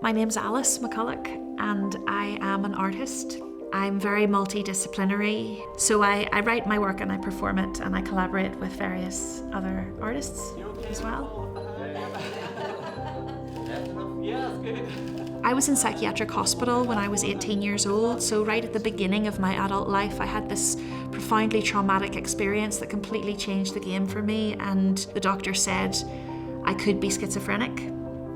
My name's Alice McCullough and I am an artist. I'm very multidisciplinary, so I write my work and I perform it and I collaborate with various other artists as well. I was in psychiatric hospital when I was 18 years old, so right at the beginning of my adult life I had this profoundly traumatic experience that completely changed the game for me, and the doctor said I could be schizophrenic.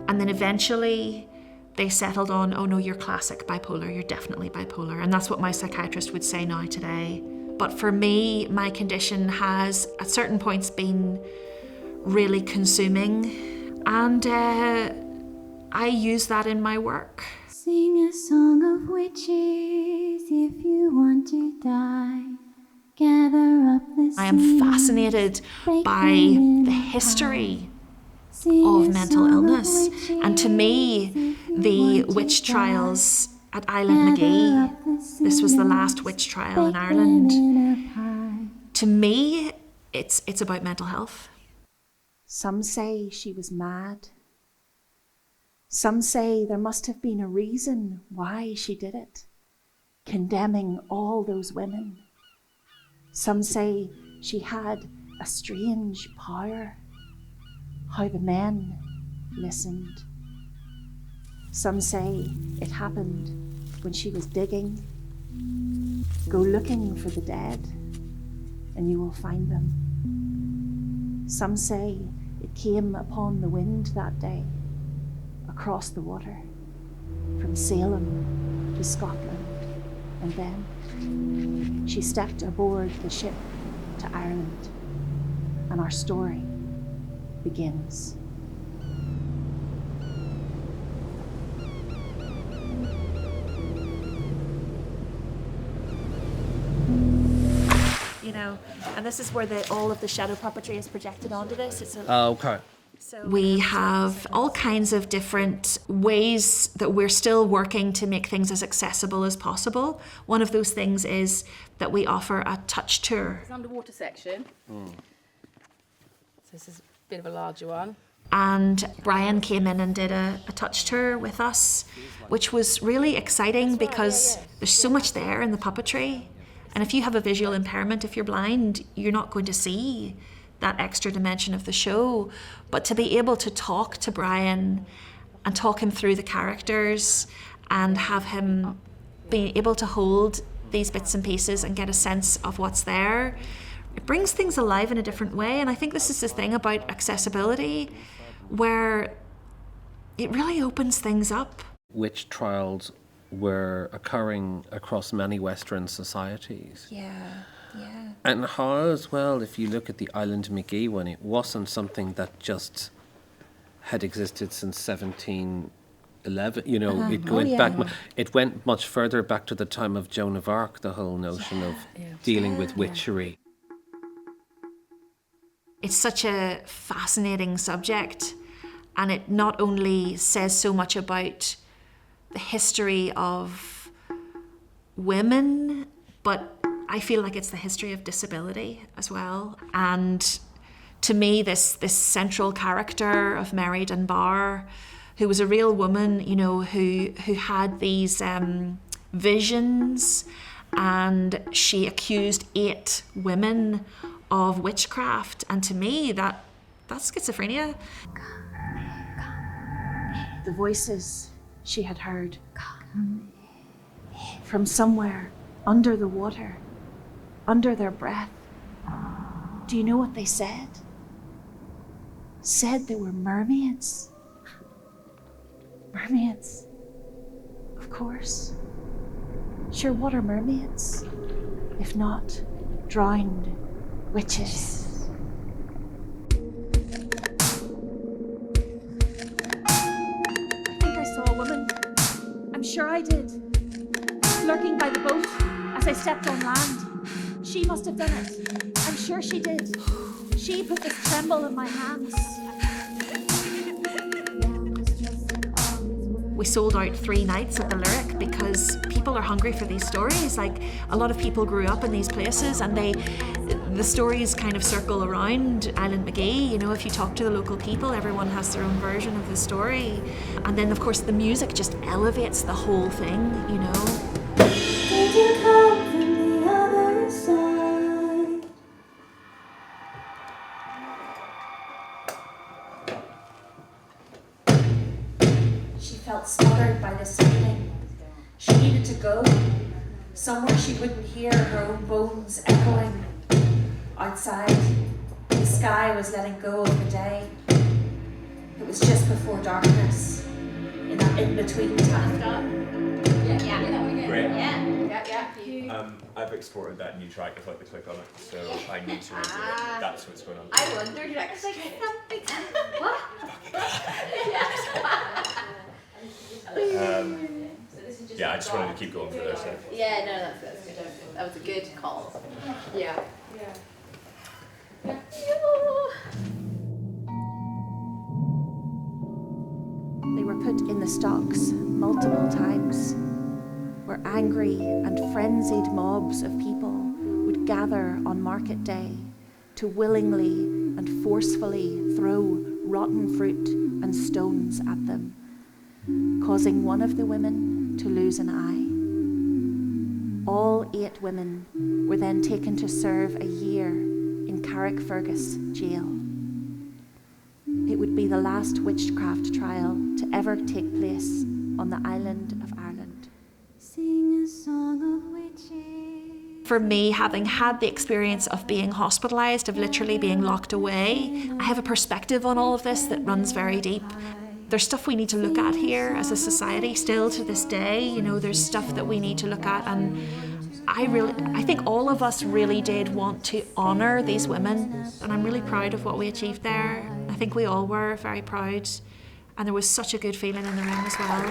And then eventually they settled on, oh no, you're classic bipolar, you're definitely bipolar. And that's what my psychiatrist would say now today. But for me, my condition has at certain points been really consuming, and I use that in my work. Sing a song of witches if you want to die. Gather up the I am fascinated by the history of mental illness, and to me the witch trials at Island Magee, this was the last witch trial in Ireland. To me it's about mental health. Some say she was mad. Some say there must have been a reason why she did it, condemning all those women. Some say she had a strange power, how the men listened. Some say it happened when she was digging. Go looking for the dead and you will find them. Some say it came upon the wind that day, across the water, from Salem to Scotland, and then she stepped aboard the ship to Ireland, and our story begins. You know, and this is where all of the shadow puppetry is projected onto this. It's okay. So we have all kinds of different ways that we're still working to make things as accessible as possible. One of those things is that we offer a touch tour. It's an underwater section. So this is a bit of a larger one. And Brian came in and did a touch tour with us, which was really exciting because there's so much there in the puppetry. And if you have a visual impairment, if you're blind, you're not going to see that extra dimension of the show. But to be able to talk to Brian and talk him through the characters and have him be able to hold these bits and pieces and get a sense of what's there, it brings things alive in a different way. And I think this is the thing about accessibility, where it really opens things up. Witch trials were occurring across many Western societies. Yeah. And how as well, if you look at the Island Magee one, it wasn't something that just had existed since 1711. You know, it went back. It went much further back to the time of Joan of Arc. The whole notion of dealing with witchery. It's such a fascinating subject, and it not only says so much about the history of women, but I feel like it's the history of disability as well. And to me, this central character of Mary Dunbar, who was a real woman, you know, who had these visions, and she accused 8 women of witchcraft. And to me, that's schizophrenia. The voices she had heard from somewhere under the water, under their breath. Do you know what they said? Said they were mermaids. Mermaids, of course. Sure, what are mermaids? If not drowned witches. I think I saw a woman. I'm sure I did. Lurking by the boat as I stepped on land. She must have done it. I'm sure she did. She put this tremble in my hands. We sold out 3 nights at the Lyric because people are hungry for these stories. Like, a lot of people grew up in these places and The stories kind of circle around Island Magee. You know, if you talk to the local people, everyone has their own version of the story. And then, of course, the music just elevates the whole thing, you know. Did you come from the other side? She felt smothered by this feeling. She needed to go somewhere she wouldn't hear her own bones echoing. Outside, the sky was letting go of the day. It was just before darkness, in that in-between time. Great. I've exported that new track. I'd like to click on it, so I need to redo it. That's what's going on. I wondered, like, what? Yeah, I just wanted to keep going for their sake. Yeah, no, that's good. That was a good call. Yeah. They were put in the stocks multiple times, where angry and frenzied mobs of people would gather on market day to willingly and forcefully throw rotten fruit and stones at them, causing one of the women to lose an eye. All 8 women were then taken to serve a year in Carrickfergus jail. It would be the last witchcraft trial to ever take place on the island of Ireland. Sing a song of witches. For me, having had the experience of being hospitalised, of literally being locked away, I have a perspective on all of this that runs very deep. There's stuff we need to look at here as a society still to this day. You know, there's stuff that we need to look at, and I think all of us really did want to honour these women, and I'm really proud of what we achieved there. I think we all were very proud, and there was such a good feeling in the room as well.